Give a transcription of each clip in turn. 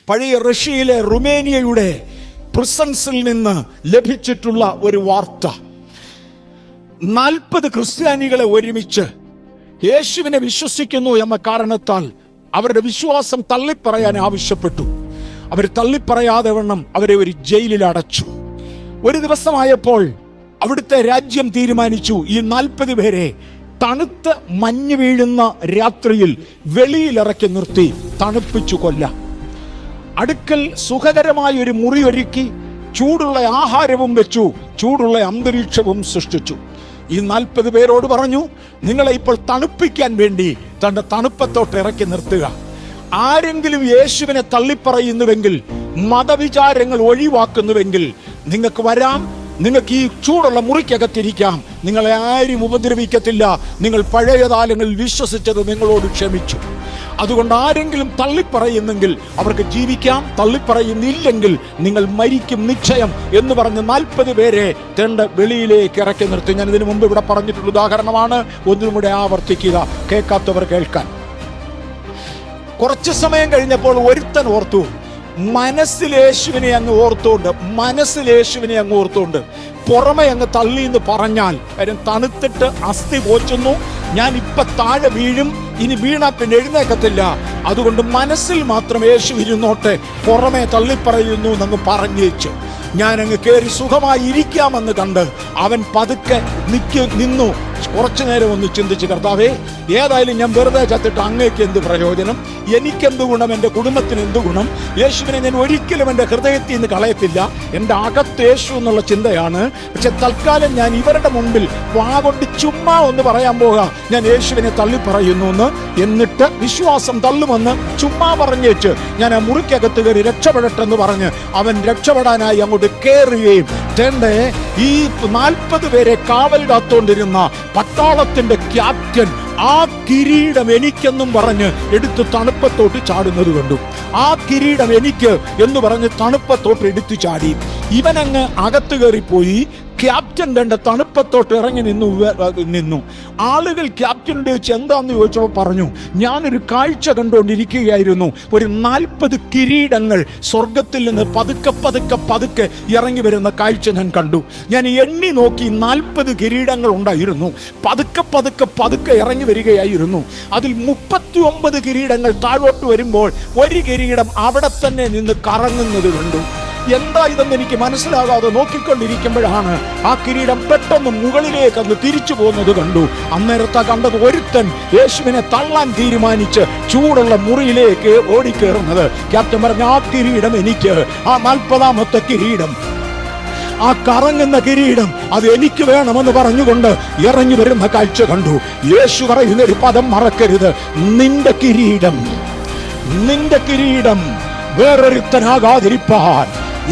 പഴയ റഷ്യയിലെ റുമേനിയയുടെ പ്രിസൺസിൽ നിന്ന് ലഭിച്ചിട്ടുള്ള ഒരു വാർത്ത. 40 ക്രിസ്ത്യാനികളെ ഒരുമിച്ച് യേശുവിനെ വിശ്വസിക്കുന്നു എന്ന കാരണത്താൽ അവരുടെ വിശ്വാസം തള്ളിപ്പറയാൻ ആവശ്യപ്പെട്ടു. അവർ തള്ളിപ്പറയാതെ വണ്ണം അവരെ ഒരു ജയിലിൽ അടച്ചു. ഒരു ദിവസമായപ്പോൾ അവിടുത്തെ രാജ്യം തീരുമാനിച്ചു ഈ 40 പേരെ തണുത്ത മഞ്ഞ് വീഴുന്ന രാത്രിയിൽ വെളിയിലിറക്കി നിർത്തി തണുപ്പിച്ചു കൊല്ലാം. അടുക്കൽ സുഖകരമായ ഒരു മുറി ഒരുക്കി ചൂടുള്ള ആഹാരവും വെച്ചു, ചൂടുള്ള അന്തരീക്ഷവും സൃഷ്ടിച്ചു. ഈ 40 പേരോട് പറഞ്ഞു, നിങ്ങളെ ഇപ്പോൾ തണുപ്പിക്കാൻ വേണ്ടി തന്റെ തണുപ്പത്തോട്ട് ഇറക്കി നിർത്തുക. ആരെങ്കിലും യേശുവിനെ തള്ളിപ്പറയുന്നുവെങ്കിൽ, മതവിചാരങ്ങൾ ഒഴിവാക്കുന്നുവെങ്കിൽ നിങ്ങൾക്ക് വരാം, നിങ്ങൾക്ക് ഈ ചൂടുള്ള മുറിക്കകത്തിരിക്കാം, നിങ്ങളെ ആരും ഉപദ്രവിക്കത്തില്ല. നിങ്ങൾ പഴയ കാലങ്ങളിൽ വിശ്വസിച്ചത് നിങ്ങളോട് ക്ഷമിച്ചു. അതുകൊണ്ട് ആരെങ്കിലും തള്ളിപ്പറയുന്നെങ്കിൽ അവർക്ക് ജീവിക്കാം, തള്ളിപ്പറയുന്നില്ലെങ്കിൽ നിങ്ങൾ മരിക്കും നിശ്ചയം എന്ന് പറഞ്ഞ് 40 പേരെ തെണ്ട വെളിയിലേക്ക് ഇറക്കി നിർത്തി. ഞാൻ ഇതിനു മുമ്പ് ഇവിടെ പറഞ്ഞിട്ടുള്ള ഉദാഹരണമാണ്, ഒന്നും കൂടെ ആവർത്തിക്കുക, കേൾക്കാത്തവർ കേൾക്കാൻ. കുറച്ചു സമയം കഴിഞ്ഞപ്പോൾ ഒരുത്തൻ ഓർത്തു, മനസ്സിലേശുവിനെ അങ്ങ് ഓർത്തുകൊണ്ട് പുറമെ അങ്ങ് തള്ളി എന്ന് പറഞ്ഞാൽ, കാര്യം തണുത്തിട്ട് അസ്ഥി പോച്ചുന്നു, ഞാൻ ഇപ്പൊ താഴെ വീഴും, ഇനി വീണാ പിന്നെ എഴുന്നേക്കത്തില്ല, അതുകൊണ്ട് മനസ്സിൽ മാത്രം യേശു ഇരുന്നോട്ടെ, പുറമെ തള്ളിപ്പറയുന്നു എന്നങ്ങ് പറഞ്ഞേച്ചു. ഞാൻ അങ്ങ് കയറി സുഖമായി ഇരിക്കാമെന്ന് കണ്ട് അവൻ പതുക്കെ നിന്നു. കുറച്ചു നേരം ഒന്ന് ചിന്തിച്ച്, കർത്താവേ, ഏതായാലും ഞാൻ വെറുതെ ചത്തിട്ട് അങ്ങേക്ക് എന്ത് പ്രയോജനം, എനിക്കെന്ത് ഗുണം, എൻ്റെ കുടുംബത്തിന് എന്ത് ഗുണം, യേശുവിനെ ഞാൻ ഒരിക്കലും എൻ്റെ ഹൃദയത്തിൽ നിന്ന് കളയത്തില്ല, എൻ്റെ അകത്ത് യേശു എന്നുള്ള ചിന്തയാണ്. പക്ഷെ തൽക്കാലം ഞാൻ ഇവരുടെ മുമ്പിൽ വാഗൊണ്ട് ചുമ്മാ ഒന്ന് പറയാൻ പോകാം, ഞാൻ യേശുവിനെ തള്ളിപ്പറയുന്നു എന്ന്. എന്നിട്ട് വിശ്വാസം തള്ളുമെന്ന് ചുമ്മാ പറഞ്ഞേച്ച് ഞാൻ ആ മുറിക്കകത്ത് കയറി രക്ഷപ്പെടട്ടെന്ന് പറഞ്ഞ് അവൻ രക്ഷപ്പെടാനായി അങ്ങോട്ട് കയറുകയും ഈ 40 പേരെ കാവൽ കാത്തോണ്ടിരുന്ന പട്ടാളത്തിന്റെ ക്യാപ്റ്റൻ ആ കിരീടം എനിക്കെന്നും പറഞ്ഞ് എടുത്ത് തണുപ്പത്തോട്ട് ചാടുന്നത് കണ്ടു. ആ കിരീടം എനിക്ക് എന്ന് പറഞ്ഞ് തണുപ്പത്തോട്ട് എടുത്തു ചാടി. ഇവനങ്ങ് അകത്ത് കയറിപ്പോയി. ക്യാപ്റ്റൻ തന്റെ തണുപ്പത്തോട്ട് ഇറങ്ങി നിന്നു. ആളുകൾ ക്യാപ്റ്റനോട് ചോദിച്ചു, എന്താന്ന് ചോദിച്ചപ്പോൾ പറഞ്ഞു, ഞാനൊരു കാഴ്ച കണ്ടുകൊണ്ടിരിക്കുകയായിരുന്നു. ഒരു 40 കിരീടങ്ങൾ സ്വർഗത്തിൽ നിന്ന് പതുക്കെ ഇറങ്ങി വരുന്ന കാഴ്ച ഞാൻ കണ്ടു. ഞാൻ എണ്ണി നോക്കി, 40 കിരീടങ്ങൾ ഉണ്ടായിരുന്നു. പതുക്കെ ഇറങ്ങി വരികയായിരുന്നു. അതിൽ 39 കിരീടങ്ങൾ താഴോട്ട് വരുമ്പോൾ ഒരു കിരീടം അവിടെ തന്നെ നിന്ന് കറങ്ങുന്നത് കണ്ടു. എന്താ ഇതെന്ന് എനിക്ക് മനസ്സിലാകാതെ നോക്കിക്കൊണ്ടിരിക്കുമ്പോഴാണ് ആ കിരീടം പെട്ടെന്ന് മുകളിലേക്ക് അന്ന് തിരിച്ചു പോകുന്നത് കണ്ടു. അന്നേരത്താ കണ്ടത് ഒരുത്തൻ യേശുവിനെ തള്ളാൻ തീരുമാനിച്ച് ചൂടുള്ള മുറിയിലേക്ക് ഓടിക്കേറുന്നത്. ക്യാപ്റ്റൻ പറഞ്ഞു, ആ കിരീടം എനിക്ക്, ആ 40ാമത്തെ കിരീടം, ആ കറങ്ങുന്ന കിരീടം അത് എനിക്ക് വേണമെന്ന് പറഞ്ഞുകൊണ്ട് ഇറങ്ങി വരുന്ന കാഴ്ച കണ്ടു. യേശു പറയുന്ന ഒരു പദം മറക്കരുത്, നിന്റെ കിരീടം വേറൊരുത്തനാകാതിരിപ്പാൻ.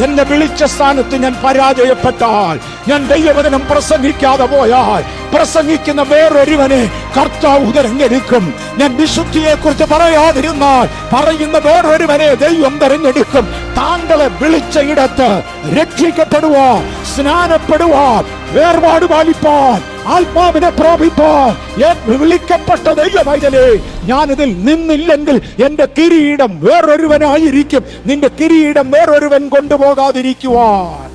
എന്നെ വിളിച്ച സ്ഥാനത്ത് ഞാൻ പരാജയപ്പെട്ടാൽ, ഞാൻ ദൈവവചനം പ്രസംഗിക്കാതെ പോയാൽ, പ്രസംഗിക്കുന്ന വേറൊരുവനെ കർത്താവ് തിരഞ്ഞെടുക്കും. ഞാൻ വിശുദ്ധിയെ കുറിച്ച് പറയാതിരുന്നാൽ പറയുന്ന വേറൊരുവനെ ദൈവം തിരഞ്ഞെടുക്കും. താങ്കളെ വിളിച്ച ഇടത്ത് രക്ഷിക്കപ്പെടുവാൻ, സ്നാനപ്പെടുവാൻ, വേർപാട് പാലിപ്പാൻ, ആത്മാവിനെ പ്രാപിപ്പാൻ വിളിക്കപ്പെട്ട ദൈവമൈതലേ, ഞാനിതിൽ നിന്നില്ലെങ്കിൽ എന്റെ കിരീടം വേറൊരുവനായിരിക്കും. നിന്റെ കിരീടം വേറൊരുവൻ കൊണ്ടുപോകാതിരിക്കുവാൻ